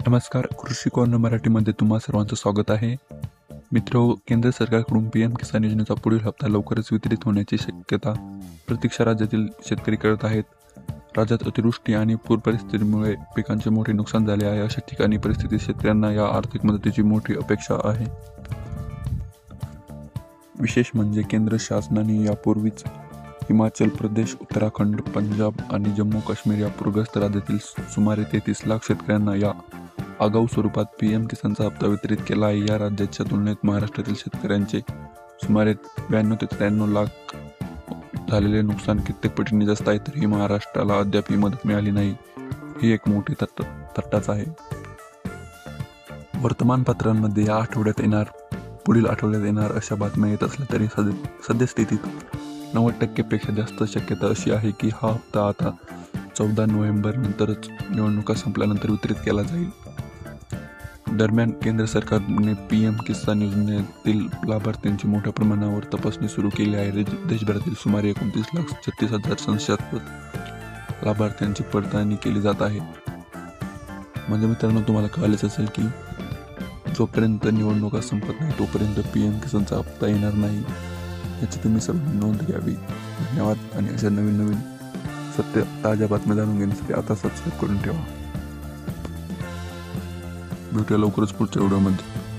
नमस्कार, कृषी कॉर्नर मराठीमध्ये तुम्हा सर्वांचं स्वागत आहे. मित्रो, केंद्र सरकारकडून पीएम किसान योजनेचा पुढील हप्ता लवकरच वितरित होण्याची शक्यता प्रतीक्षा राज्यातील शेतकरी करत आहेत. राज्यात अतिवृष्टी आणि पूर परिस्थितीमुळे पिकांचे मोठे नुकसान झाले आहे. अशा ठिकाणी परिस्थितीत शेतकऱ्यांना या आर्थिक मदतीची मोठी अपेक्षा आहे. विशेष म्हणजे केंद्र शासनाने यापूर्वीच हिमाचल प्रदेश, उत्तराखंड, पंजाब आणि जम्मू काश्मीर या पूरग्रस्त राज्यातील सुमारे 33 लाख शेतकऱ्यांना या आगाऊ स्वरूपात पीएम किसानचा हप्ता वितरित केला आहे. या राज्याच्या तुलनेत महाराष्ट्रातील शेतकऱ्यांचे सुमारे 92 ते 93 लाख झालेले नुकसान कित्येक पटीने जास्त आहे. तरीही महाराष्ट्राला अद्याप ही मदत मिळाली नाही. ही एक मोठी थट्टाच आहे. वर्तमानपत्रांमध्ये या आठवड्यात येणार, पुढील आठवड्यात येणार अशा बातम्या येत असल्या तरी सद्यस्थितीत 90% जास्त शक्यता अशी आहे की हा हप्ता आता 14 नोव्हेंबर नंतरच निवडणुका संपल्यानंतर वितरित केला जाईल. दरम्यान केंद्र सरकारने पीएम किसान योजनेतील लाभार्थ्यांची मोठ्या प्रमाणावर तपासणी सुरू केली आहे. देशभरातील सुमारे 29,36,000 संशयास्पद लाभार्थ्यांची पडताळणी केली जात आहे. म्हणजे मित्रांनो, तुम्हाला कळालेच असेल की जोपर्यंत निवडणुका संपत नाही तोपर्यंत पीएम किसानचा हप्ता येणार नाही. याची तुम्ही सर्वांनी नोंद घ्यावी. धन्यवाद. आणि अशा नवीन सत्य ताज्या बातम्या जाणून घेण्यासाठी आता सबस्क्राईब करून ठेवा. भेटूया लवकरच पुढच्या व्हिडिओमध्ये.